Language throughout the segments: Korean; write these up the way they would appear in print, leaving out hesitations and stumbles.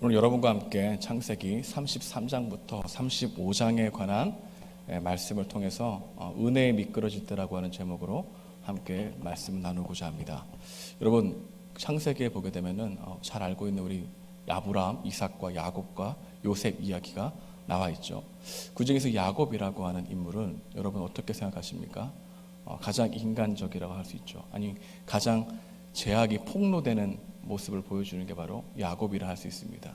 오늘 여러분과 함께 창세기 33장부터 35장에 관한 말씀을 통해서 은혜에 미끄러질 때라고 하는 제목으로 함께 말씀을 나누고자 합니다. 여러분, 창세기에 보게 되면은 잘 알고 있는 우리 아브라함, 이삭과 야곱과 요셉 이야기가 나와 있죠. 그 중에서 야곱이라고 하는 인물은 여러분 어떻게 생각하십니까? 가장 인간적이라고 할 수 있죠. 아니, 가장 죄악이 폭로되는 모습을 보여주는 게 바로 야곱이라 할 수 있습니다.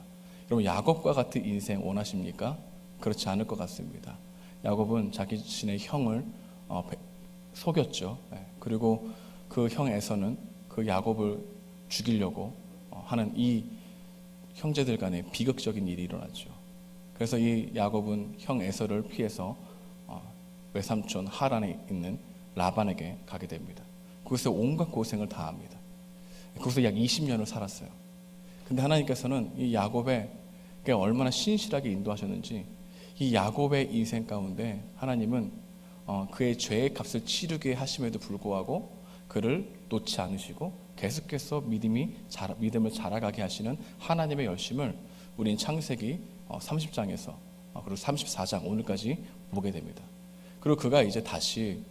여러분, 야곱과 같은 인생 원하십니까? 그렇지 않을 것 같습니다. 야곱은 자기 자신의 형을 속였죠. 그리고 그 형 에서는 그 야곱을 죽이려고 하는 이 형제들 간에 비극적인 일이 일어났죠. 그래서 이 야곱은 형 에서를 피해서 외삼촌 하란에 있는 라반에게 가게 됩니다. 거기서 온갖 고생을 다 합니다. 거기서 약 20년을 살았어요. 근데 하나님께서는 이 야곱에게 얼마나 신실하게 인도하셨는지, 이 야곱의 인생 가운데 하나님은 그의 죄의 값을 치르게 하심에도 불구하고 그를 놓지 않으시고 계속해서 믿음을 자라가게 하시는 하나님의 열심을 우린 창세기 30장에서 그리고 34장 오늘까지 보게 됩니다. 그리고 그가 이제 다시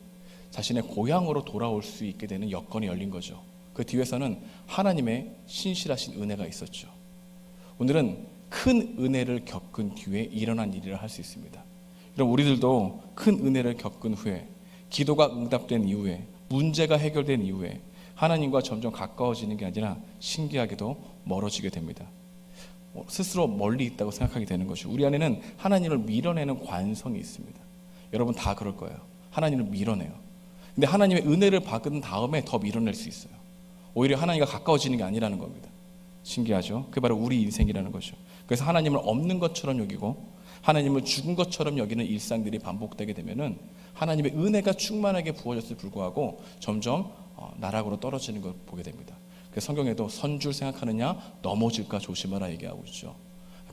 자신의 고향으로 돌아올 수 있게 되는 여건이 열린 거죠. 그 뒤에서는 하나님의 신실하신 은혜가 있었죠. 오늘은 큰 은혜를 겪은 뒤에 일어난 일이라 할 수 있습니다. 여러분, 우리들도 큰 은혜를 겪은 후에, 기도가 응답된 이후에, 문제가 해결된 이후에 하나님과 점점 가까워지는 게 아니라 신기하게도 멀어지게 됩니다. 스스로 멀리 있다고 생각하게 되는 것이죠. 우리 안에는 하나님을 밀어내는 관성이 있습니다. 여러분 다 그럴 거예요. 하나님을 밀어내요. 근데 하나님의 은혜를 받은 다음에 더 밀어낼 수 있어요. 오히려 하나님과 가까워지는 게 아니라는 겁니다. 신기하죠? 그게 바로 우리 인생이라는 거죠. 그래서 하나님을 없는 것처럼 여기고 하나님을 죽은 것처럼 여기는 일상들이 반복되게 되면은 하나님의 은혜가 충만하게 부어졌을 불구하고 점점 나락으로 떨어지는 걸 보게 됩니다. 그래서 성경에도 선 줄 생각하느냐 넘어질까 조심하라 얘기하고 있죠.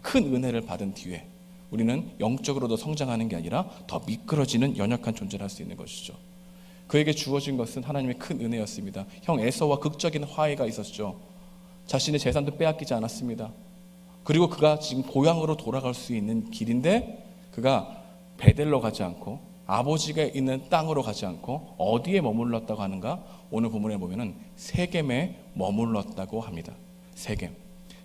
큰 은혜를 받은 뒤에 우리는 영적으로도 성장하는 게 아니라 더 미끄러지는 연약한 존재를 할 수 있는 것이죠. 그에게 주어진 것은 하나님의 큰 은혜였습니다. 형 에서와 극적인 화해가 있었죠. 자신의 재산도 빼앗기지 않았습니다. 그리고 그가 지금 고향으로 돌아갈 수 있는 길인데 그가 베델로 가지 않고 아버지가 있는 땅으로 가지 않고 어디에 머물렀다고 하는가? 오늘 본문에 보면은 세겜에 머물렀다고 합니다.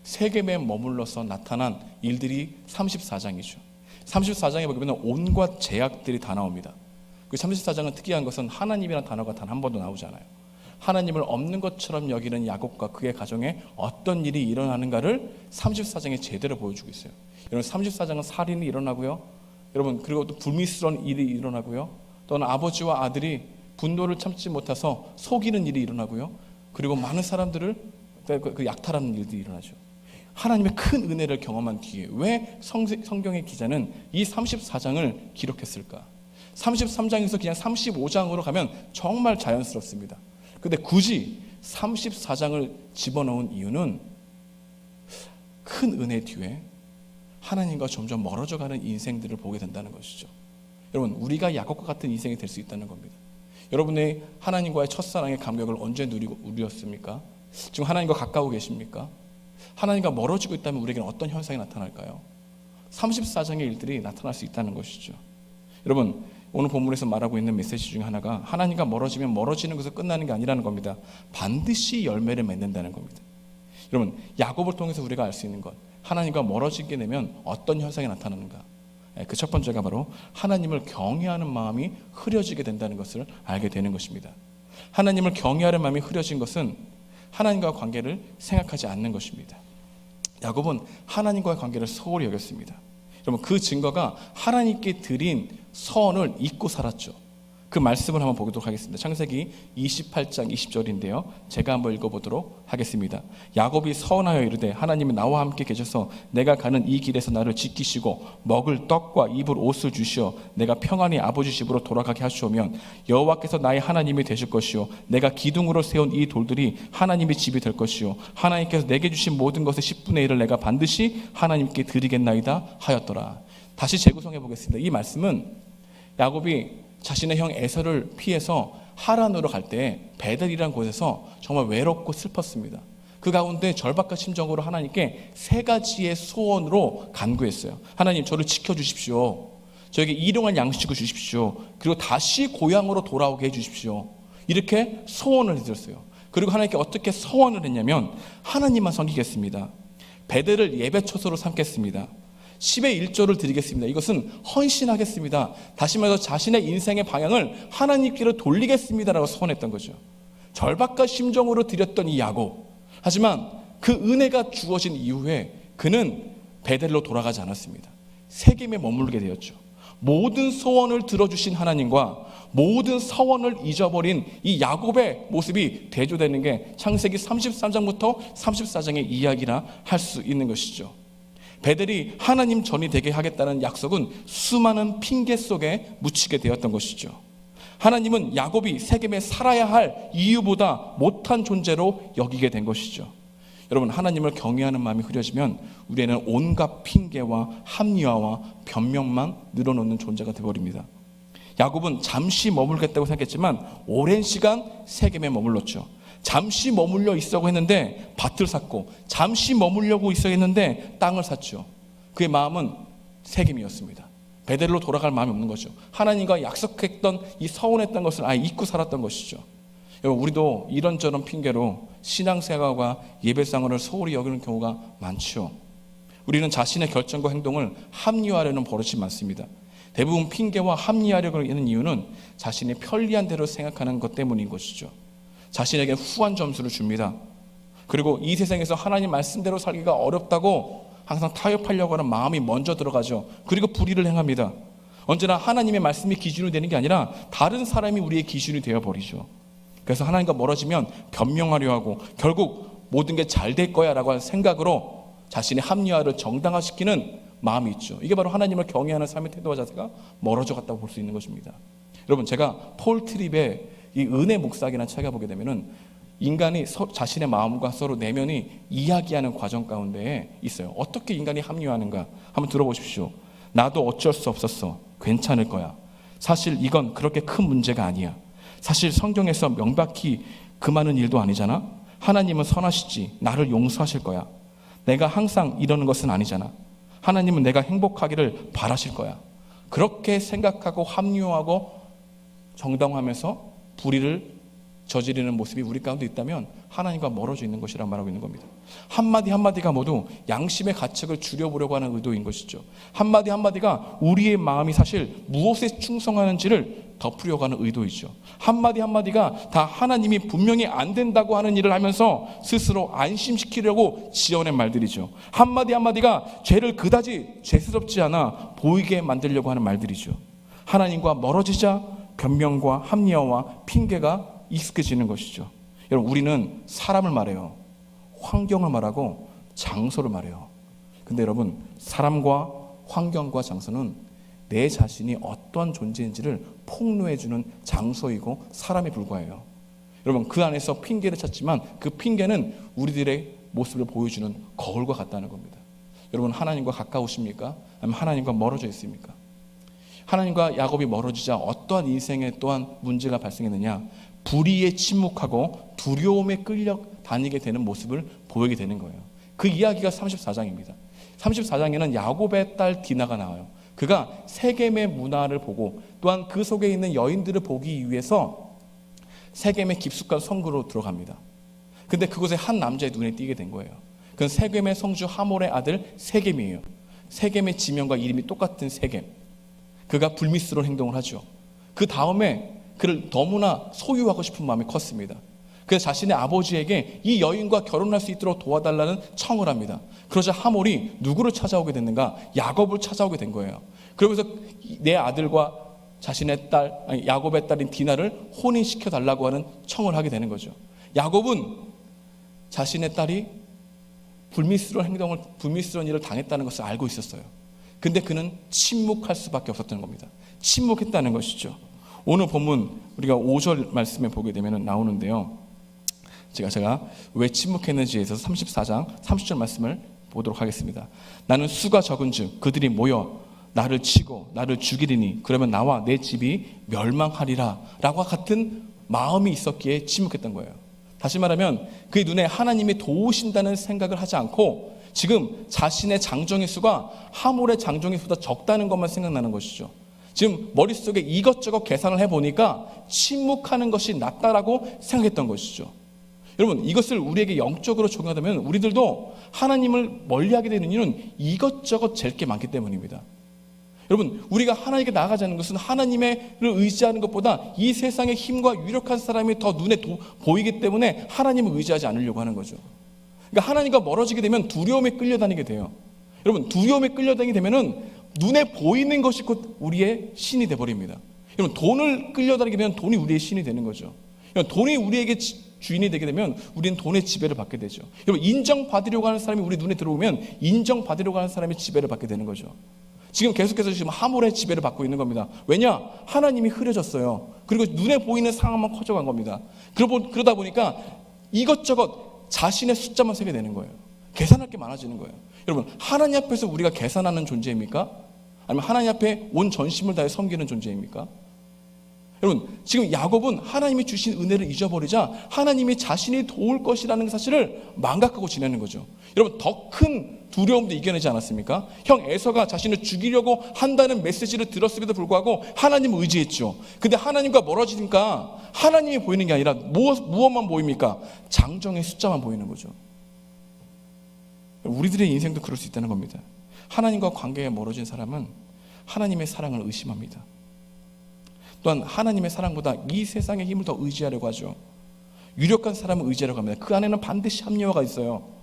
세겜에 머물러서 나타난 일들이 34장이죠. 34장에 보면 온갖 제약들이 다 나옵니다. 그 34장은 특이한 것은 하나님이라는 단어가 단 한 번도 나오지 않아요. 하나님을 없는 것처럼 여기는 야곱과 그의 가정에 어떤 일이 일어나는가를 34장에 제대로 보여주고 있어요. 여러분, 34장은 살인이 일어나고요. 여러분, 그리고 또 불미스러운 일이 일어나고요. 또는 아버지와 아들이 분노를 참지 못해서 속이는 일이 일어나고요. 그리고 많은 사람들을 그 약탈하는 일들이 일어나죠. 하나님의 큰 은혜를 경험한 뒤에 왜 성경의 기자는 이 34장을 기록했을까? 33장에서 그냥 35장으로 가면 정말 자연스럽습니다. 근데 굳이 34장을 집어넣은 이유는 큰 은혜 뒤에 하나님과 점점 멀어져가는 인생들을 보게 된다는 것이죠. 여러분, 우리가 야곱과 같은 인생이 될 수 있다는 겁니다. 여러분의 하나님과의 첫사랑의 감격을 언제 누렸습니까? 지금 하나님과 가까워 계십니까? 하나님과 멀어지고 있다면 우리에게는 어떤 현상이 나타날까요? 34장의 일들이 나타날 수 있다는 것이죠. 여러분, 오늘 본문에서 말하고 있는 메시지 중에 하나가 하나님과 멀어지면 멀어지는 것에서 끝나는 게 아니라는 겁니다. 반드시 열매를 맺는다는 겁니다. 여러분, 야곱을 통해서 우리가 알 수 있는 것, 하나님과 멀어지게 되면 어떤 현상이 나타나는가? 그 첫 번째가 바로 하나님을 경외하는 마음이 흐려지게 된다는 것을 알게 되는 것입니다. 하나님을 경외하는 마음이 흐려진 것은 하나님과 관계를 생각하지 않는 것입니다. 야곱은 하나님과의 관계를 소홀히 여겼습니다. 여러분, 그 증거가 하나님께 드린 서원을 잊고 살았죠. 그 말씀을 한번 보도록 하겠습니다. 창세기 28장 20절인데요. 제가 한번 읽어보도록 하겠습니다. 야곱이 서원하여 이르되 하나님이 나와 함께 계셔서 내가 가는 이 길에서 나를 지키시고 먹을 떡과 입을 옷을 주시어 내가 평안히 아버지 집으로 돌아가게 하시오면 여호와께서 나의 하나님이 되실 것이요 내가 기둥으로 세운 이 돌들이 하나님의 집이 될 것이요 하나님께서 내게 주신 모든 것의 10분의 1을 내가 반드시 하나님께 드리겠나이다 하였더라. 다시 재구성해 보겠습니다. 이 말씀은 야곱이 자신의 형 에서를 피해서 하란으로 갈 때 베델이라는 곳에서 정말 외롭고 슬펐습니다. 그 가운데 절박한 심정으로 하나님께 3가지의 소원으로 간구했어요. 하나님, 저를 지켜주십시오. 저에게 일용할 양식을 주십시오. 그리고 다시 고향으로 돌아오게 해주십시오. 이렇게 소원을 드렸어요. 그리고 하나님께 어떻게 소원을 했냐면, 하나님만 섬기겠습니다. 베델을 예배처소로 삼겠습니다. 10의 1조를 드리겠습니다. 이것은 헌신하겠습니다. 다시 말해서 자신의 인생의 방향을 하나님께로 돌리겠습니다라고 소원했던 거죠. 절박한 심정으로 드렸던 이 야곱. 하지만 그 은혜가 주어진 이후에 그는 베델로 돌아가지 않았습니다. 세겜에 머물게 되었죠. 모든 소원을 들어주신 하나님과 모든 서원을 잊어버린 이 야곱의 모습이 대조되는 게 창세기 33장부터 34장의 이야기라 할 수 있는 것이죠. 베델이 하나님 전이 되게 하겠다는 약속은 수많은 핑계 속에 묻히게 되었던 것이죠. 하나님은 야곱이 세겜에 살아야 할 이유보다 못한 존재로 여기게 된 것이죠. 여러분, 하나님을 경외하는 마음이 흐려지면 우리는 온갖 핑계와 합리화와 변명만 늘어놓는 존재가 되어버립니다. 야곱은 잠시 머물겠다고 생각했지만 오랜 시간 세겜에 머물렀죠. 잠시 머물러 있으려고 했는데 밭을 샀고, 잠시 머물려고 있어 했는데 땅을 샀죠. 그의 마음은 세겜이었습니다. 베델로 돌아갈 마음이 없는 거죠. 하나님과 약속했던 이 서운했던 것을 아예 잊고 살았던 것이죠. 여러분, 우리도 이런저런 핑계로 신앙생활과 예배생활을 소홀히 여기는 경우가 많죠. 우리는 자신의 결정과 행동을 합리화하려는 버릇이 많습니다. 대부분 핑계와 합리화하려고 하는 이유는 자신이 편리한 대로 생각하는 것 때문인 것이죠. 자신에게 후한 점수를 줍니다. 그리고 이 세상에서 하나님 말씀대로 살기가 어렵다고 항상 타협하려고 하는 마음이 먼저 들어가죠. 그리고 불의를 행합니다. 언제나 하나님의 말씀이 기준이 되는 게 아니라 다른 사람이 우리의 기준이 되어버리죠. 그래서 하나님과 멀어지면 변명하려 하고 결국 모든 게 잘 될 거야 라고 하는 생각으로 자신의 합리화를 정당화시키는 마음이 있죠. 이게 바로 하나님을 경외하는 삶의 태도와 자세가 멀어져 갔다고 볼 수 있는 것입니다. 여러분, 제가 폴 트립의 이 은혜 목사기라는 책을 보게 되면은 인간이 자신의 마음과 서로 내면이 이야기하는 과정 가운데에 있어요. 어떻게 인간이 합리화하는가 한번 들어보십시오. 나도 어쩔 수 없었어. 괜찮을 거야. 사실 이건 그렇게 큰 문제가 아니야. 사실 성경에서 명백히 금하는 일도 아니잖아. 하나님은 선하시지. 나를 용서하실 거야. 내가 항상 이러는 것은 아니잖아. 하나님은 내가 행복하기를 바라실 거야. 그렇게 생각하고 합리화하고 정당화하면서 불의를 저지르는 모습이 우리 가운데 있다면 하나님과 멀어져 있는 것이라고 말하고 있는 겁니다. 한마디 한마디가 모두 양심의 가책을 줄여보려고 하는 의도인 것이죠. 한마디 한마디가 우리의 마음이 사실 무엇에 충성하는지를 덮으려고 하는 의도이죠. 한마디 한마디가 다 하나님이 분명히 안 된다고 하는 일을 하면서 스스로 안심시키려고 지어낸 말들이죠. 한마디 한마디가 죄를 그다지 죄스럽지 않아 보이게 만들려고 하는 말들이죠. 하나님과 멀어지자 변명과 합리화와 핑계가 익숙해지는 것이죠. 여러분, 우리는 사람을 말해요. 환경을 말하고 장소를 말해요. 근데 여러분, 사람과 환경과 장소는 내 자신이 어떠한 존재인지를 폭로해주는 장소이고 사람에 불과해요. 여러분, 그 안에서 핑계를 찾지만 그 핑계는 우리들의 모습을 보여주는 거울과 같다는 겁니다. 여러분, 하나님과 가까우십니까? 아니면 하나님과 멀어져 있습니까? 하나님과 야곱이 멀어지자 어떠한 인생에 또한 문제가 발생했느냐? 불의에 침묵하고 두려움에 끌려 다니게 되는 모습을 보이게 되는 거예요. 그 이야기가 34장입니다. 34장에는 야곱의 딸 디나가 나와요. 그가 세겜의 문화를 보고 또한 그 속에 있는 여인들을 보기 위해서 세겜의 깊숙한 성구로 들어갑니다. 근데 그곳에 한 남자의 눈에 띄게 된 거예요. 그건 세겜의 성주 하몰의 아들 세겜이에요. 세겜의 지명과 이름이 똑같은 세겜. 그가 불미스러운 행동을 하죠. 그 다음에 그를 너무나 소유하고 싶은 마음이 컸습니다. 그래서 자신의 아버지에게 이 여인과 결혼할 수 있도록 도와달라는 청을 합니다. 그러자 하몰이 누구를 찾아오게 됐는가? 야곱을 찾아오게 된 거예요. 그러면서 내 아들과 자신의 딸, 야곱의 딸인 디나를 혼인시켜 달라고 하는 청을 하게 되는 거죠. 야곱은 자신의 딸이 불미스러운 일을 당했다는 것을 알고 있었어요. 근데 그는 침묵할 수밖에 없었던 겁니다. 침묵했다는 것이죠. 오늘 본문 우리가 5절 말씀에 보게 되면 나오는데요. 제가 왜 침묵했는지에 있어서 34장 30절 말씀을 보도록 하겠습니다. 나는 수가 적은즉 그들이 모여 나를 치고 나를 죽이리니 그러면 나와 내 집이 멸망하리라 라고 같은 마음이 있었기에 침묵했던 거예요. 다시 말하면 그의 눈에 하나님이 도우신다는 생각을 하지 않고 지금 자신의 장정의 수가 하몰의 장정의 수보다 적다는 것만 생각나는 것이죠. 지금 머릿속에 이것저것 계산을 해보니까 침묵하는 것이 낫다라고 생각했던 것이죠. 여러분, 이것을 우리에게 영적으로 적용하다면 우리들도 하나님을 멀리하게 되는 이유는 이것저것 잴 게 많기 때문입니다. 여러분, 우리가 하나님께 나아가자는 것은 하나님을 의지하는 것보다 이 세상의 힘과 유력한 사람이 더 눈에 보이기 때문에 하나님을 의지하지 않으려고 하는 거죠. 그러니까 하나님과 멀어지게 되면 두려움에 끌려다니게 돼요. 여러분, 두려움에 끌려다니게 되면은 눈에 보이는 것이 곧 우리의 신이 되어버립니다. 여러분, 돈을 끌려다니게 되면 돈이 우리의 신이 되는 거죠. 여러분, 돈이 우리에게 주인이 되게 되면 우리는 돈의 지배를 받게 되죠. 여러분, 인정받으려고 하는 사람이 우리 눈에 들어오면 인정받으려고 하는 사람의 지배를 받게 되는 거죠. 지금 계속해서 지금 하몰의 지배를 받고 있는 겁니다. 왜냐? 하나님이 흐려졌어요. 그리고 눈에 보이는 상황만 커져간 겁니다. 그러다 보니까 이것저것 자신의 숫자만 세게 되는 거예요. 계산할 게 많아지는 거예요. 여러분, 하나님 앞에서 우리가 계산하는 존재입니까? 아니면 하나님 앞에 온 전심을 다해 섬기는 존재입니까? 여러분, 지금 야곱은 하나님이 주신 은혜를 잊어버리자 하나님이 자신이 도울 것이라는 사실을 망각하고 지내는 거죠. 여러분, 더 큰 두려움도 이겨내지 않았습니까? 형 에서가 자신을 죽이려고 한다는 메시지를 들었음에도 불구하고 하나님을 의지했죠. 근데 하나님과 멀어지니까 하나님이 보이는 게 아니라 무엇만 보입니까? 장정의 숫자만 보이는 거죠. 우리들의 인생도 그럴 수 있다는 겁니다. 하나님과 관계에 멀어진 사람은 하나님의 사랑을 의심합니다. 또한 하나님의 사랑보다 이 세상의 힘을 더 의지하려고 하죠. 유력한 사람을 의지하려고 합니다. 그 안에는 반드시 합리화가 있어요.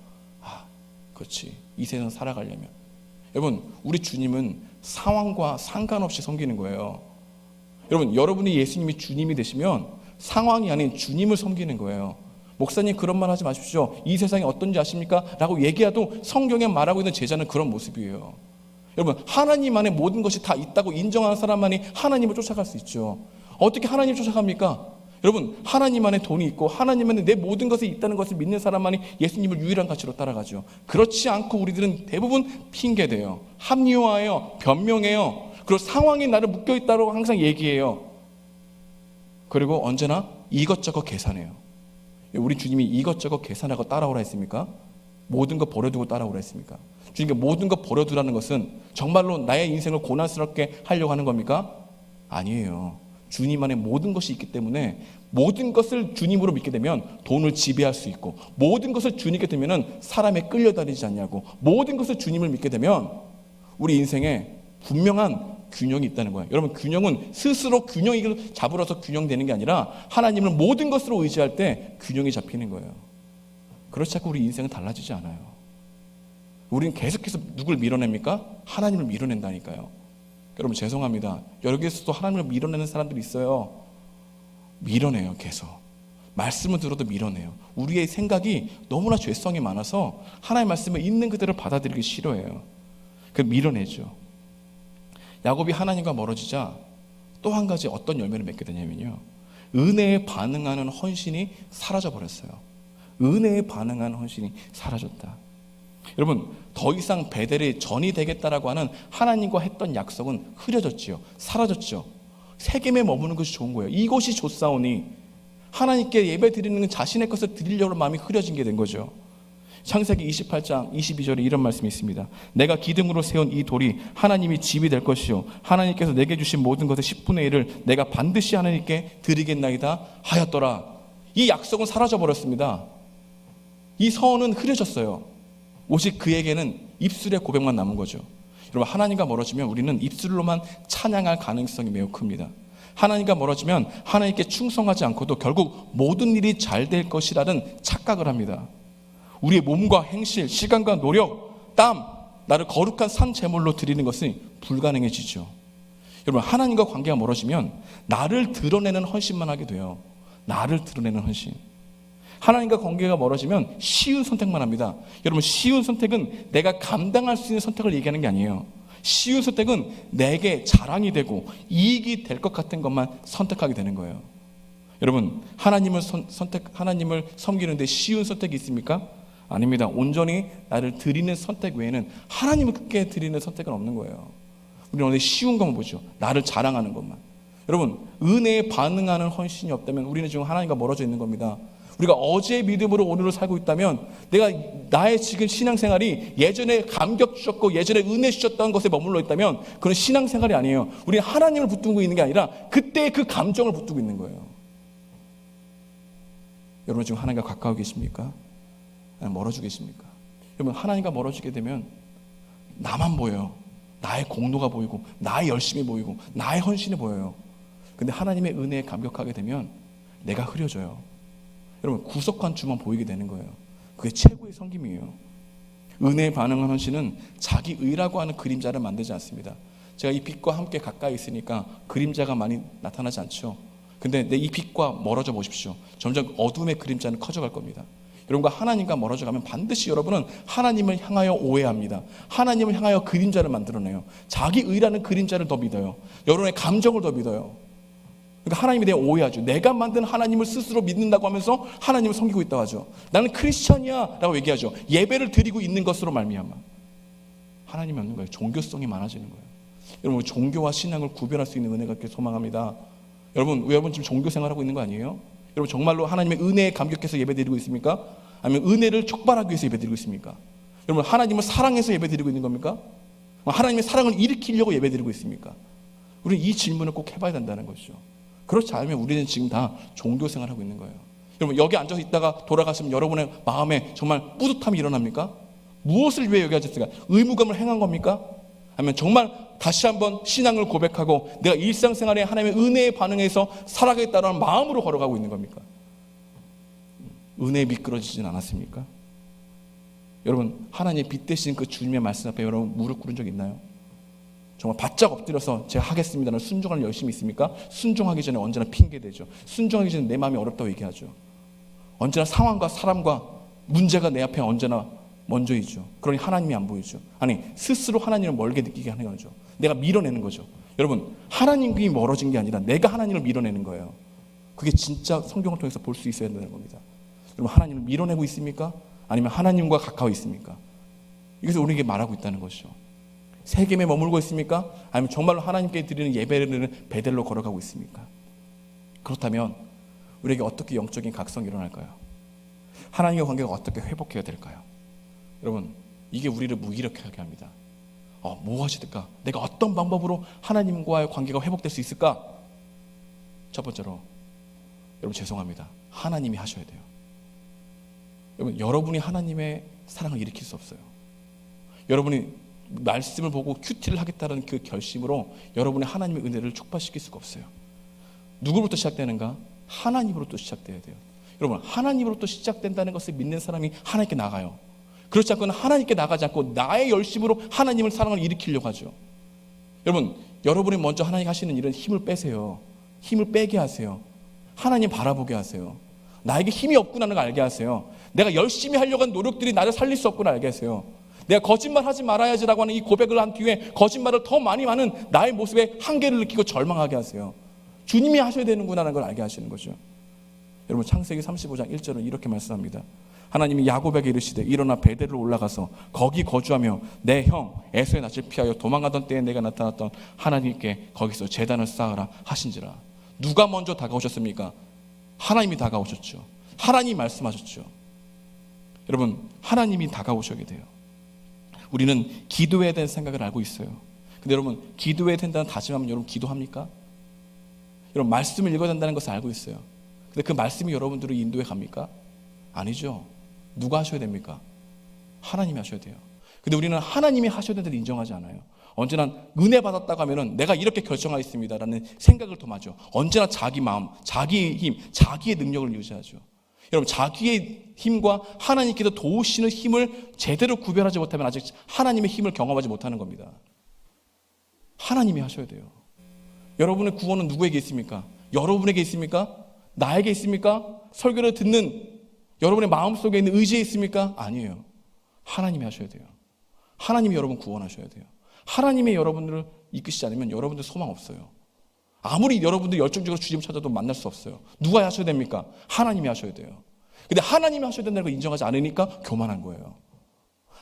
그렇지, 이 세상 살아가려면. 여러분, 우리 주님은 상황과 상관없이 섬기는 거예요. 여러분, 여러분이 예수님이 주님이 되시면 상황이 아닌 주님을 섬기는 거예요. 목사님, 그런 말 하지 마십시오. 이 세상이 어떤지 아십니까? 라고 얘기해도 성경에 말하고 있는 제자는 그런 모습이에요. 여러분, 하나님 안에 모든 것이 다 있다고 인정하는 사람만이 하나님을 쫓아갈 수 있죠. 어떻게 하나님을 쫓아갑니까? 여러분, 하나님 안에 돈이 있고 하나님 안에 내 모든 것이 있다는 것을 믿는 사람만이 예수님을 유일한 가치로 따라가죠. 그렇지 않고 우리들은 대부분 핑계대요. 합리화해요. 변명해요. 그리고 상황이 나를 묶여있다고 항상 얘기해요. 그리고 언제나 이것저것 계산해요. 우리 주님이 이것저것 계산하고 따라오라 했습니까? 모든 것 버려두고 따라오라 했습니까? 주님께 모든 것 버려두라는 것은 정말로 나의 인생을 고난스럽게 하려고 하는 겁니까? 아니에요. 주님 안에 모든 것이 있기 때문에 모든 것을 주님으로 믿게 되면 돈을 지배할 수 있고, 모든 것을 주님께 되면 사람에 끌려다니지 않냐고, 모든 것을 주님을 믿게 되면 우리 인생에 분명한 균형이 있다는 거예요. 여러분, 균형은 스스로 균형을 잡으러서 균형되는 게 아니라 하나님을 모든 것으로 의지할 때 균형이 잡히는 거예요. 그렇지 않고 우리 인생은 달라지지 않아요. 우리는 계속해서 누굴 밀어냅니까? 하나님을 밀어낸다니까요. 여러분, 죄송합니다. 여기에서도 하나님을 밀어내는 사람들이 있어요. 밀어내요. 계속 말씀을 들어도 밀어내요. 우리의 생각이 너무나 죄성이 많아서 하나님의 말씀을 있는 그대로 받아들이기 싫어해요. 그 밀어내죠. 야곱이 하나님과 멀어지자 또 한 가지 어떤 열매를 맺게 되냐면요, 은혜에 반응하는 헌신이 사라져버렸어요. 은혜에 반응하는 헌신이 사라졌다. 여러분, 더 이상 베델이 전이 되겠다라고 하는 하나님과 했던 약속은 흐려졌지요. 사라졌죠. 세겜에 머무는 것이 좋은 거예요. 이곳이 좋사오니 하나님께 예배 드리는 자신의 것을 드리려고 마음이 흐려진 게 된 거죠. 창세기 28장 22절에 이런 말씀이 있습니다. 내가 기둥으로 세운 이 돌이 하나님이 집이 될 것이요 하나님께서 내게 주신 모든 것의 10분의 1을 내가 반드시 하나님께 드리겠나이다 하였더라. 이 약속은 사라져버렸습니다. 이 서원은 흐려졌어요. 오직 그에게는 입술의 고백만 남은 거죠. 여러분, 하나님과 멀어지면 우리는 입술로만 찬양할 가능성이 매우 큽니다. 하나님과 멀어지면 하나님께 충성하지 않고도 결국 모든 일이 잘 될 것이라는 착각을 합니다. 우리의 몸과 행실, 시간과 노력, 땀, 나를 거룩한 산 제물로 드리는 것은 불가능해지죠. 여러분, 하나님과 관계가 멀어지면 나를 드러내는 헌신만 하게 돼요. 나를 드러내는 헌신. 하나님과 관계가 멀어지면 쉬운 선택만 합니다. 여러분, 쉬운 선택은 내가 감당할 수 있는 선택을 얘기하는 게 아니에요. 쉬운 선택은 내게 자랑이 되고 이익이 될 것 같은 것만 선택하게 되는 거예요. 여러분, 하나님을 섬기는데 쉬운 선택이 있습니까? 아닙니다. 온전히 나를 드리는 선택 외에는 하나님께 드리는 선택은 없는 거예요. 우리는 오늘 쉬운 것만 보죠. 나를 자랑하는 것만. 여러분, 은혜에 반응하는 헌신이 없다면 우리는 지금 하나님과 멀어져 있는 겁니다. 우리가 어제의 믿음으로 오늘을 살고 있다면 내가 나의 지금 신앙생활이 예전에 감격 주셨고 예전에 은혜 주셨던 것에 머물러 있다면 그건 신앙생활이 아니에요. 우리는 하나님을 붙들고 있는 게 아니라 그때 그 감정을 붙들고 있는 거예요. 여러분 지금 하나님과 가까워 계십니까? 아니면 멀어져 계십니까? 여러분 하나님과 멀어지게 되면 나만 보여요. 나의 공로가 보이고 나의 열심이 보이고 나의 헌신이 보여요. 근데 하나님의 은혜에 감격하게 되면 내가 흐려져요. 여러분 구속한 주만 보이게 되는 거예요. 그게 최고의 섬김이에요. 은혜에 반응한 헌신은 자기 의라고 하는 그림자를 만들지 않습니다. 제가 이 빛과 함께 가까이 있으니까 그림자가 많이 나타나지 않죠. 근데 내 이 빛과 멀어져 보십시오. 점점 어둠의 그림자는 커져갈 겁니다. 여러분과 하나님과 멀어져 가면 반드시 여러분은 하나님을 향하여 오해합니다. 하나님을 향하여 그림자를 만들어내요. 자기 의라는 그림자를 더 믿어요. 여러분의 감정을 더 믿어요. 그러니까 하나님에 대해 오해하죠. 내가 만든 하나님을 스스로 믿는다고 하면서 하나님을 섬기고 있다고 하죠. 나는 크리스천이야 라고 얘기하죠. 예배를 드리고 있는 것으로 말미암아 하나님이 없는 거예요. 종교성이 많아지는 거예요. 여러분 종교와 신앙을 구별할 수 있는 은혜가 있길 소망합니다. 여러분 지금 종교 생활하고 있는 거 아니에요? 여러분 정말로 하나님의 은혜에 감격해서 예배드리고 있습니까? 아니면 은혜를 촉발하기 위해서 예배드리고 있습니까? 여러분 하나님을 사랑해서 예배드리고 있는 겁니까? 하나님의 사랑을 일으키려고 예배드리고 있습니까? 우리는 이 질문을 꼭 해봐야 된다는 것이죠. 그렇지 않으면 우리는 지금 다 종교 생활하고 있는 거예요. 여러분 여기 앉아서 있다가 돌아가시면 여러분의 마음에 정말 뿌듯함이 일어납니까? 무엇을 위해 여기 앉았을까? 의무감을 행한 겁니까? 아니면 정말 다시 한번 신앙을 고백하고 내가 일상생활에 하나님의 은혜에 반응해서 살아가겠다는 마음으로 걸어가고 있는 겁니까? 은혜에 미끄러지진 않았습니까? 여러분 하나님의 빛 대신 그 주님의 말씀 앞에 여러분 무릎 꿇은 적 있나요? 정말 바짝 엎드려서 제가 하겠습니다는 순종하는 열심이 있습니까? 순종하기 전에 언제나 핑계대죠. 순종하기 전에 내 마음이 어렵다고 얘기하죠. 언제나 상황과 사람과 문제가 내 앞에 언제나 먼저이죠. 그러니 하나님이 안 보이죠. 아니 스스로 하나님을 멀게 느끼게 하는 거죠. 내가 밀어내는 거죠. 여러분 하나님이 멀어진 게 아니라 내가 하나님을 밀어내는 거예요. 그게 진짜 성경을 통해서 볼 수 있어야 되는 겁니다. 여러분 하나님을 밀어내고 있습니까? 아니면 하나님과 가까워 있습니까? 이것을 우리에게 말하고 있다는 것이죠. 세겜에 머물고 있습니까? 아니면 정말로 하나님께 드리는 예배를 베델로 걸어가고 있습니까? 그렇다면 우리에게 어떻게 영적인 각성이 일어날까요? 하나님과 관계가 어떻게 회복해야 될까요? 여러분 이게 우리를 무기력하게 합니다. 무엇이 될까? 내가 어떤 방법으로 하나님과의 관계가 회복될 수 있을까? 첫 번째로 여러분 죄송합니다. 하나님이 하셔야 돼요. 여러분 여러분이 하나님의 사랑을 일으킬 수 없어요. 여러분이 말씀을 보고 큐티를 하겠다는 그 결심으로 여러분의 하나님의 은혜를 촉발시킬 수가 없어요. 누구로부터 시작되는가? 하나님으로부터 시작돼야 돼요. 여러분 하나님으로부터 시작된다는 것을 믿는 사람이 하나님께 나가요. 그렇지 않고는 하나님께 나가지 않고 나의 열심으로 하나님을 사랑을 일으키려고 하죠. 여러분이 먼저 하나님 하시는 일은 힘을 빼세요. 힘을 빼게 하세요. 하나님 바라보게 하세요. 나에게 힘이 없구나를 알게 하세요. 내가 열심히 하려고 한 노력들이 나를 살릴 수 없구나 알게 하세요. 내가 거짓말 하지 말아야지라고 하는 이 고백을 한 뒤에 거짓말을 더 많이 하는 나의 모습에 한계를 느끼고 절망하게 하세요. 주님이 하셔야 되는구나라는 걸 알게 하시는 거죠. 여러분 창세기 35장 1절은 이렇게 말씀합니다. 하나님이 야곱에게 이르시되 일어나 베델로 올라가서 거기 거주하며 내 형 에서의 낯을 피하여 도망가던 때에 내가 나타났던 하나님께 거기서 제단을 쌓으라 하신지라. 누가 먼저 다가오셨습니까? 하나님이 다가오셨죠. 하나님이 말씀하셨죠. 여러분 하나님이 다가오셔야 돼요. 우리는 기도해야 되는 생각을 알고 있어요. 근데 여러분 기도해야 된다는 다짐하면 여러분 기도합니까? 여러분 말씀을 읽어야 된다는 것을 알고 있어요. 근데 그 말씀이 여러분들을 인도해 갑니까? 아니죠. 누가 하셔야 됩니까? 하나님이 하셔야 돼요. 근데 우리는 하나님이 하셔야 되는 데를 인정하지 않아요. 언제나 은혜 받았다고 하면은 내가 이렇게 결정하겠습니다라는 생각을 더 하죠. 언제나 자기 마음, 자기의 힘, 자기의 능력을 유지하죠. 여러분 자기의 힘과 하나님께서 도우시는 힘을 제대로 구별하지 못하면 아직 하나님의 힘을 경험하지 못하는 겁니다. 하나님이 하셔야 돼요. 여러분의 구원은 누구에게 있습니까? 여러분에게 있습니까? 나에게 있습니까? 설교를 듣는 여러분의 마음속에 있는 의지에 있습니까? 아니에요. 하나님이 하셔야 돼요. 하나님이 여러분 구원하셔야 돼요. 하나님이 여러분들을 이끄시지 않으면 여러분들 소망 없어요. 아무리 여러분들 열정적으로 주님을 찾아도 만날 수 없어요. 누가 하셔야 됩니까? 하나님이 하셔야 돼요. 근데 하나님이 하셔야 된다는 걸 인정하지 않으니까 교만한 거예요.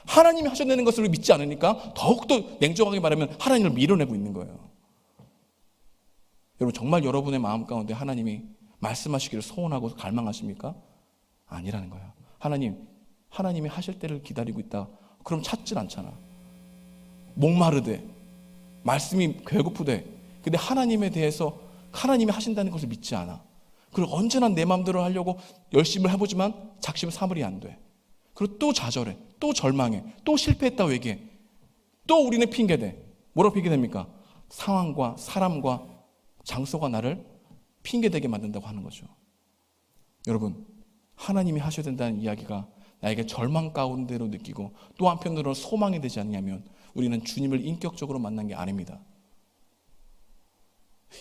하나님이 하셔야 되는 것을 믿지 않으니까 더욱더 냉정하게 말하면 하나님을 밀어내고 있는 거예요. 여러분 정말 여러분의 마음 가운데 하나님이 말씀하시기를 소원하고 갈망하십니까? 아니라는 거예요. 하나님이 하실 때를 기다리고 있다. 그럼 찾질 않잖아. 목마르되, 말씀이 배고프되, 근데 하나님에 대해서 하나님이 하신다는 것을 믿지 않아. 그리고 언제나 내 마음대로 하려고 열심히 해보지만 작심 삼일이 안 돼. 그리고 또 좌절해, 또 절망해, 또 실패했다고 얘기해. 또 우리는 핑계대. 뭐라고 핑계댑니까? 상황과 사람과 장소가 나를 핑계대게 만든다고 하는 거죠. 여러분, 하나님이 하셔야 된다는 이야기가 나에게 절망 가운데로 느끼고 또 한편으로는 소망이 되지 않냐면 우리는 주님을 인격적으로 만난 게 아닙니다.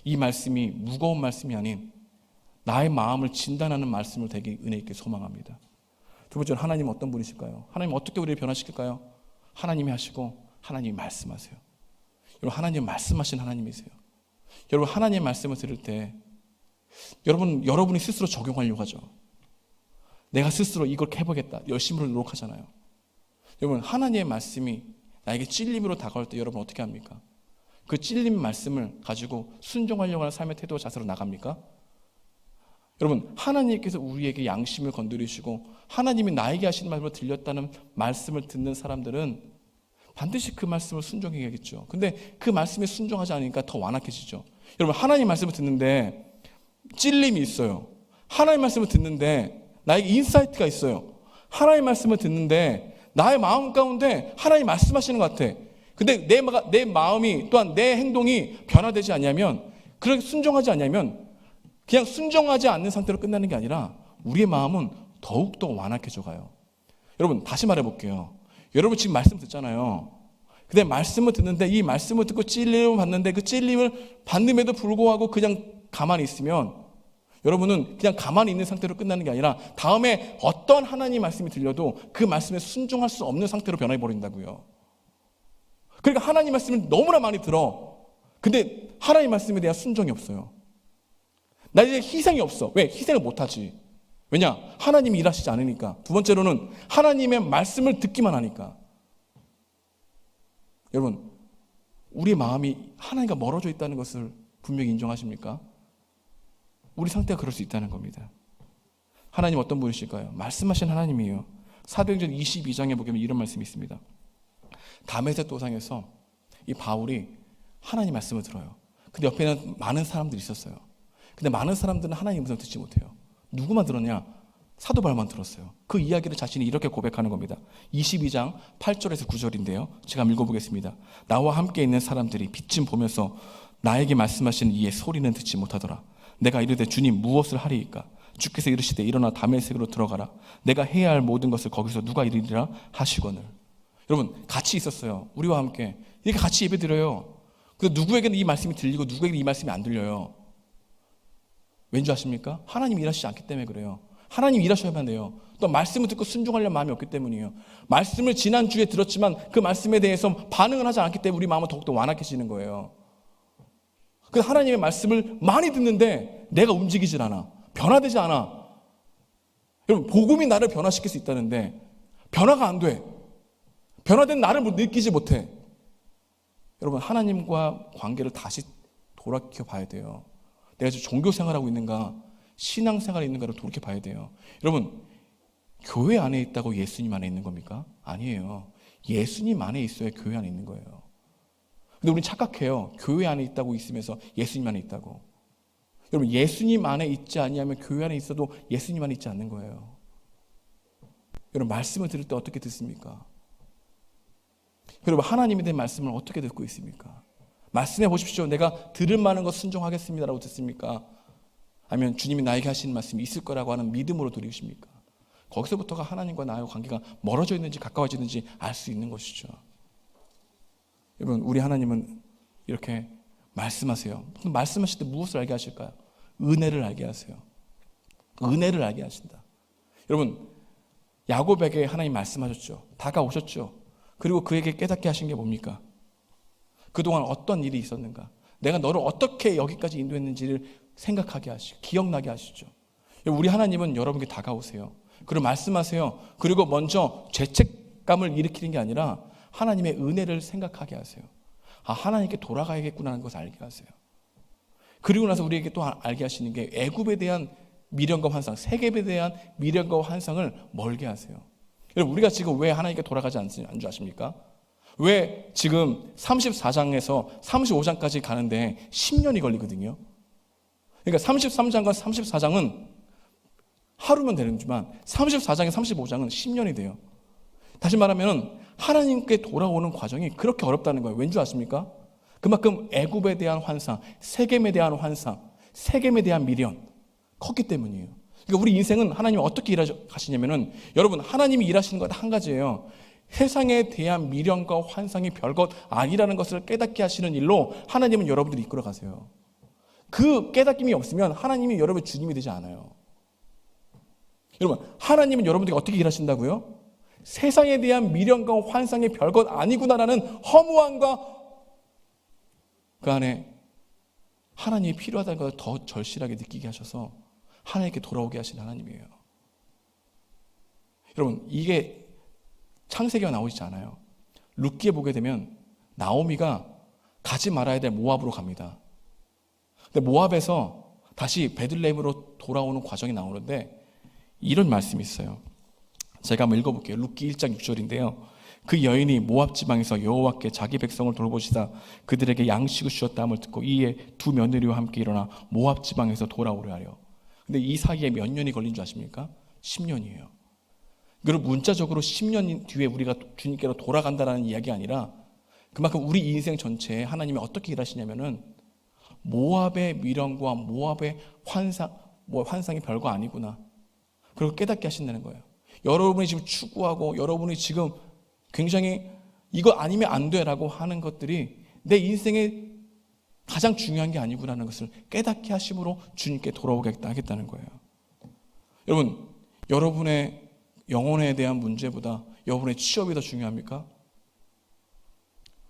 이 말씀이 무거운 말씀이 아닌 나의 마음을 진단하는 말씀을 되게 은혜 있게 소망합니다. 두 번째는 하나님은 어떤 분이실까요? 하나님 어떻게 우리를 변화시킬까요? 하나님이 하시고 하나님이 말씀하세요. 여러분, 하나님 말씀하신 하나님이세요. 여러분, 하나님의 말씀을 들을 때 여러분이 스스로 적용하려고 하죠. 내가 스스로 이걸 해보겠다. 열심히 노력하잖아요. 여러분, 하나님의 말씀이 나에게 찔림으로 다가올 때 여러분 어떻게 합니까? 그 찔림 말씀을 가지고 순종하려고 하는 삶의 태도와 자세로 나갑니까? 여러분, 하나님께서 우리에게 양심을 건드리시고 하나님이 나에게 하시는 말씀을 들렸다는 말씀을 듣는 사람들은 반드시 그 말씀을 순종해야겠죠. 근데 그 말씀에 순종하지 않으니까 더 완악해지죠. 여러분, 하나님 말씀을 듣는데 찔림이 있어요. 하나님 말씀을 듣는데 나에게 인사이트가 있어요. 하나님 말씀을 듣는데 나의 마음 가운데 하나님 말씀하시는 것 같아. 근데 내 마음이 또한 내 행동이 변화되지 않냐면, 그렇게 순종하지 않냐면 그냥 순종하지 않는 상태로 끝나는 게 아니라 우리의 마음은 더욱더 완악해져 가요. 여러분, 다시 말해볼게요. 여러분 지금 말씀 듣잖아요. 근데 말씀을 듣는데 이 말씀을 듣고 찔림을 받는데 그 찔림을 받음에도 불구하고 그냥 가만히 있으면 여러분은 그냥 가만히 있는 상태로 끝나는 게 아니라 다음에 어떤 하나님 말씀이 들려도 그 말씀에 순종할 수 없는 상태로 변해버린다고요. 그러니까 하나님 말씀을 너무나 많이 들어. 근데 하나님 말씀에 대한 순종이 없어요. 나에게 희생이 없어. 왜? 희생을 못하지. 왜냐? 하나님이 일하시지 않으니까. 두 번째로는 하나님의 말씀을 듣기만 하니까. 여러분, 우리 마음이 하나님과 멀어져 있다는 것을 분명히 인정하십니까? 우리 상태가 그럴 수 있다는 겁니다. 하나님 어떤 분이실까요? 말씀하신 하나님이에요. 사도행전 22장에 보면 이런 말씀이 있습니다. 다메섹 도상에서 이 바울이 하나님 말씀을 들어요. 근데 옆에는 많은 사람들이 있었어요. 근데 많은 사람들은 하나님 음성을 듣지 못해요. 누구만 들었냐? 사도 바울만 들었어요. 그 이야기를 자신이 이렇게 고백하는 겁니다. 22장 8절에서 9절인데요. 제가 읽어보겠습니다. 나와 함께 있는 사람들이 빛을 보면서 나에게 말씀하시는 이의 소리는 듣지 못하더라. 내가 이르되 주님 무엇을 하리이까? 주께서 이르시되 일어나 다메섹으로 들어가라. 내가 해야 할 모든 것을 거기서 누가 이르리라 하시거늘. 여러분, 같이 있었어요. 우리와 함께 이렇게 같이 예배드려요. 근데 누구에게는 이 말씀이 들리고 누구에게는 이 말씀이 안 들려요. 왠지 아십니까? 하나님이 일하시지 않기 때문에 그래요. 하나님 일하셔야만 돼요. 또 말씀을 듣고 순종하려는 마음이 없기 때문이에요. 말씀을 지난주에 들었지만 그 말씀에 대해서 반응을 하지 않기 때문에 우리 마음은 더욱더 완악해지는 거예요. 그래서 하나님의 말씀을 많이 듣는데 내가 움직이질 않아. 변화되지 않아. 여러분, 복음이 나를 변화시킬 수 있다는데 변화가 안 돼. 변화된 나를 느끼지 못해. 여러분, 하나님과 관계를 다시 돌이켜 봐야 돼요. 내가 지금 종교 생활하고 있는가, 신앙 생활에 있는가를 돌이켜 봐야 돼요. 여러분, 교회 안에 있다고 예수님 안에 있는 겁니까? 아니에요. 예수님 안에 있어야 교회 안에 있는 거예요. 근데 우리는 착각해요. 교회 안에 있다고 있으면서 예수님 안에 있다고. 여러분, 예수님 안에 있지 아니하면 교회 안에 있어도 예수님 안에 있지 않는 거예요. 여러분, 말씀을 들을 때 어떻게 듣습니까? 여러분, 하나님에 대한 말씀을 어떻게 듣고 있습니까? 말씀해 보십시오. 내가 들을 만한 것 순종하겠습니다라고 듣습니까? 아니면 주님이 나에게 하시는 말씀이 있을 거라고 하는 믿음으로 들으십니까? 거기서부터가 하나님과 나의 관계가 멀어져 있는지 가까워지는지 알 수 있는 것이죠. 여러분, 우리 하나님은 이렇게 말씀하세요. 말씀하실 때 무엇을 알게 하실까요? 은혜를 알게 하세요. 은혜를 알게 하신다. 여러분, 야곱에게 하나님 말씀하셨죠. 다가오셨죠. 그리고 그에게 깨닫게 하신 게 뭡니까? 그동안 어떤 일이 있었는가? 내가 너를 어떻게 여기까지 인도했는지를 생각하게 하시고 기억나게 하시죠. 우리 하나님은 여러분께 다가오세요. 그리고 말씀하세요. 그리고 먼저 죄책감을 일으키는 게 아니라 하나님의 은혜를 생각하게 하세요. 아, 하나님께 돌아가야겠구나 하는 것을 알게 하세요. 그리고 나서 우리에게 또 알게 하시는 게 애굽에 대한 미련과 환상, 세겜에 대한 미련과 환상을 멀게 하세요. 여러분, 우리가 지금 왜 하나님께 돌아가지 않는 줄 아십니까? 왜 지금 34장에서 35장까지 가는데 10년이 걸리거든요. 그러니까 33장과 34장은 하루면 되는지만 34장에 35장은 10년이 돼요. 다시 말하면 하나님께 돌아오는 과정이 그렇게 어렵다는 거예요. 왠 줄 아십니까? 그만큼 애굽에 대한 환상, 세겜에 대한 환상, 세겜에 대한 미련 컸기 때문이에요. 그러니까 우리 인생은 하나님이 어떻게 일하시냐면은, 여러분, 하나님이 일하시는 건 한 가지예요. 세상에 대한 미련과 환상이 별것 아니라는 것을 깨닫게 하시는 일로 하나님은 여러분들이 이끌어 가세요. 그 깨닫김이 없으면 하나님이 여러분의 주님이 되지 않아요. 여러분, 하나님은 여러분들이 어떻게 일하신다고요? 세상에 대한 미련과 환상이 별것 아니구나라는 허무함과 그 안에 하나님이 필요하다는 것을 더 절실하게 느끼게 하셔서 하나님께 돌아오게 하시는 하나님이에요. 여러분, 이게 창세기가 나오지 않아요. 룻기에 보게 되면 나오미가 가지 말아야 될 모압으로 갑니다. 근데 모압에서 다시 베들레헴으로 돌아오는 과정이 나오는데 이런 말씀이 있어요. 제가 한번 읽어볼게요. 룻기 1장 6절인데요. 그 여인이 모압 지방에서 여호와께 자기 백성을 돌보시다 그들에게 양식을 주셨다 함을 듣고 이에 두 며느리와 함께 일어나 모압 지방에서 돌아오려 하려. 근데 이 사이에 몇 년이 걸린 줄 아십니까? 10년이에요. 그리고 문자적으로 10년 뒤에 우리가 주님께로 돌아간다는 이야기가 아니라 그만큼 우리 인생 전체에 하나님이 어떻게 일하시냐면은 모압의 미련과 모압의 환상이 별거 아니구나. 그리고 깨닫게 하신다는 거예요. 여러분이 지금 추구하고 여러분이 지금 굉장히 이거 아니면 안 돼라고 하는 것들이 내 인생에 가장 중요한 게 아니구나라는 것을 깨닫게 하심으로 주님께 돌아오게 하겠다는 거예요. 여러분, 여러분의 영혼에 대한 문제보다 여러분의 취업이 더 중요합니까?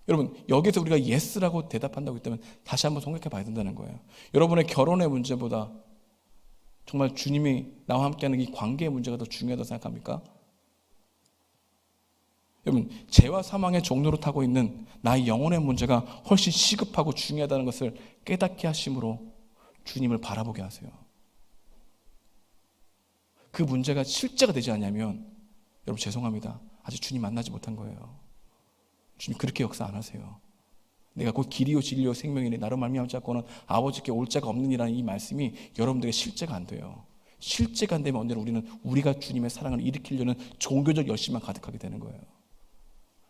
여러분, 여기서 우리가 예스라고 대답한다고 했다면 다시 한번 생각해 봐야 된다는 거예요. 여러분의 결혼의 문제보다 정말 주님이 나와 함께하는 이 관계의 문제가 더 중요하다고 생각합니까? 여러분, 죄와 사망의 종로로 타고 있는 나의 영혼의 문제가 훨씬 시급하고 중요하다는 것을 깨닫게 하심으로 주님을 바라보게 하세요. 그 문제가 실제가 되지 않냐면 여러분 죄송합니다. 아직 주님 만나지 못한 거예요. 주님 그렇게 역사 안 하세요. 내가 곧 길이요 진리요 생명이니 나로 말미암지 않고는 아버지께 올 자가 없느니라는 이 말씀이 여러분들에게 실제가 안 돼요. 실제가 안 되면 언제나 우리가 주님의 사랑을 일으키려는 종교적 열심만 가득하게 되는 거예요.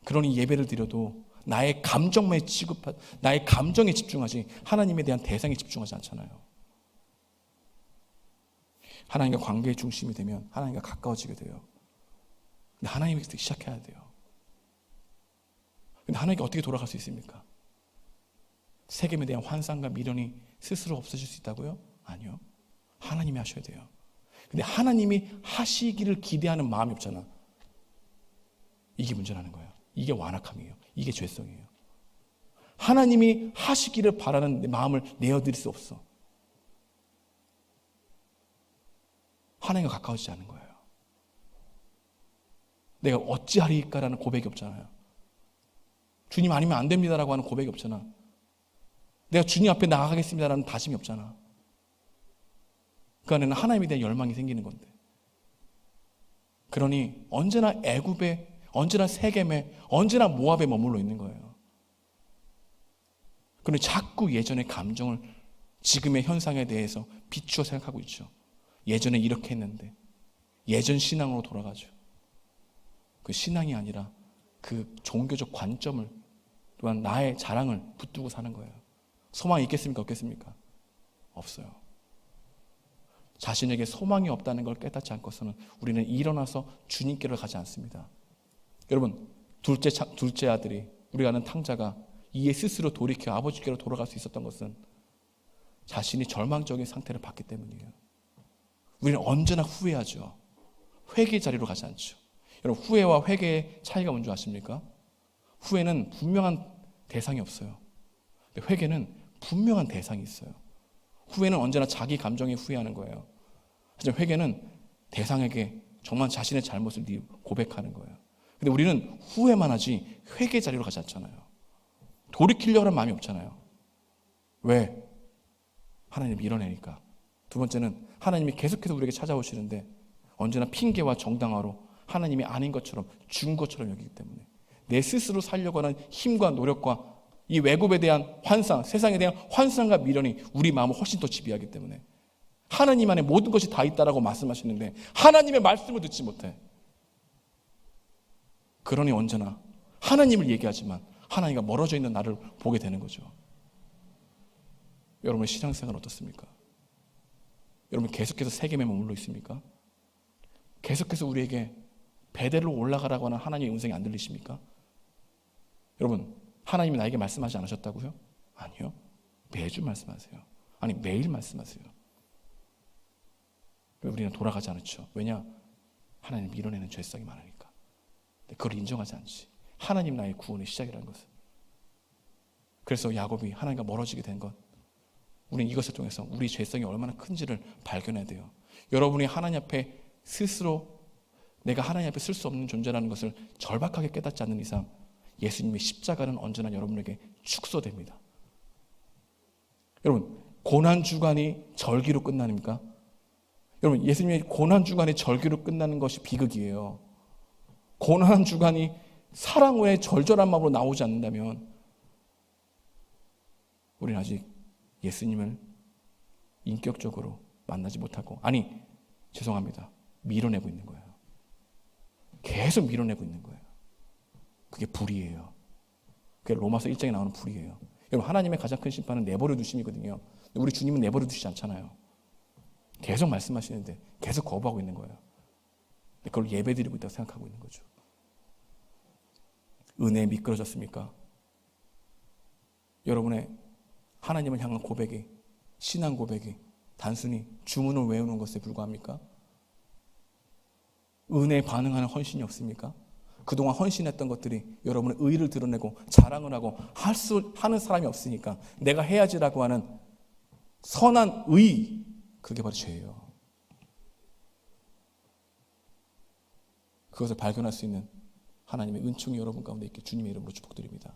그러니 예배를 드려도 나의 감정에 나의 감정에 집중하지 하나님에 대한 대상에 집중하지 않잖아요. 하나님과 관계의 중심이 되면 하나님과 가까워지게 돼요. 근데 하나님에게 시작해야 돼요. 근데 하나님께 어떻게 돌아갈 수 있습니까? 세겜에 대한 환상과 미련이 스스로 없어질 수 있다고요? 아니요. 하나님이 하셔야 돼요. 근데 하나님이 하시기를 기대하는 마음이 없잖아. 이게 문제라는 거예요. 이게 완악함이에요. 이게 죄성이에요. 하나님이 하시기를 바라는 마음을 내어드릴 수 없어. 하나님과 가까워지지 않는 거예요. 내가 어찌하리까라는 고백이 없잖아요. 주님 아니면 안 됩니다라고 하는 고백이 없잖아. 내가 주님 앞에 나아가겠습니다라는 다짐이 없잖아. 그 안에는 하나님에 대한 열망이 생기는 건데. 그러니 언제나 애굽에, 언제나 세겜에, 언제나 모압에 머물러 있는 거예요. 그러니 자꾸 예전의 감정을 지금의 현상에 대해서 비추어 생각하고 있죠. 예전에 이렇게 했는데 예전 신앙으로 돌아가죠. 그 신앙이 아니라 그 종교적 관점을 또한 나의 자랑을 붙들고 사는 거예요. 소망이 있겠습니까? 없겠습니까? 없어요. 자신에게 소망이 없다는 걸 깨닫지 않고서는 우리는 일어나서 주님께로 가지 않습니다. 여러분, 둘째 아들이 우리가 아는 탕자가 이에 스스로 돌이켜 아버지께로 돌아갈 수 있었던 것은 자신이 절망적인 상태를 봤기 때문이에요. 우리는 언제나 후회하죠. 회개의 자리로 가지 않죠. 여러분, 후회와 회개의 차이가 뭔지 아십니까? 후회는 분명한 대상이 없어요. 회개는 분명한 대상이 있어요. 후회는 언제나 자기 감정에 후회하는 거예요. 하지만 회개는 대상에게 정말 자신의 잘못을 고백하는 거예요. 근데 우리는 후회만 하지 회개의 자리로 가지 않잖아요. 돌이키려고 하는 마음이 없잖아요. 왜? 하나님 밀어내니까. 두 번째는 하나님이 계속해서 우리에게 찾아오시는데 언제나 핑계와 정당화로 하나님이 아닌 것처럼 준 것처럼 여기기 때문에 내 스스로 살려고 하는 힘과 노력과 이 외국에 대한 환상, 세상에 대한 환상과 미련이 우리 마음을 훨씬 더 지배하기 때문에 하나님 안에 모든 것이 다 있다라고 말씀하시는데 하나님의 말씀을 듣지 못해. 그러니 언제나 하나님을 얘기하지만 하나님과 멀어져 있는 나를 보게 되는 거죠. 여러분의 신앙생활은 어떻습니까? 여러분 계속해서 세겜에 머물러 있습니까? 계속해서 우리에게 베델로 올라가라고 하는 하나님의 음성이 안 들리십니까? 여러분, 하나님이 나에게 말씀하지 않으셨다고요? 아니요. 매주 말씀하세요. 아니, 매일 말씀하세요. 왜 우리는 돌아가지 않죠? 왜냐? 하나님 밀어내는 죄성이 많으니까. 그걸 인정하지 않지. 하나님 나의 구원의 시작이라는 것을. 그래서 야곱이 하나님과 멀어지게 된 것. 우리는 이것을 통해서 우리 죄성이 얼마나 큰지를 발견해야 돼요. 여러분이 하나님 앞에 스스로 내가 하나님 앞에 쓸 수 없는 존재라는 것을 절박하게 깨닫지 않는 이상 예수님의 십자가는 언제나 여러분에게 축소됩니다. 여러분, 고난주간이 절기로 끝납니까? 여러분, 예수님의 고난주간이 절기로 끝나는 것이 비극이에요. 고난주간이 사랑 외에 절절한 마음으로 나오지 않는다면 우리는 아직 예수님을 인격적으로 만나지 못하고, 아니, 죄송합니다. 밀어내고 있는 거예요. 계속 밀어내고 있는 거예요. 그게 불이에요. 그게 로마서 1장에 나오는 불이에요. 여러분, 하나님의 가장 큰 심판은 내버려 두심이거든요. 우리 주님은 내버려 두시지 않잖아요. 계속 말씀하시는데 계속 거부하고 있는 거예요. 그걸 예배드리고 있다고 생각하고 있는 거죠. 은혜에 미끄러졌습니까? 여러분의 하나님을 향한 고백이, 신앙 고백이 단순히 주문을 외우는 것에 불과합니까? 은혜에 반응하는 헌신이 없습니까? 그동안 헌신했던 것들이 여러분의 의의를 드러내고 자랑을 하고 하는 사람이 없으니까 내가 해야지라고 하는 선한 의, 그게 바로 죄예요. 그것을 발견할 수 있는 하나님의 은총이 여러분 가운데 있게 주님의 이름으로 축복드립니다.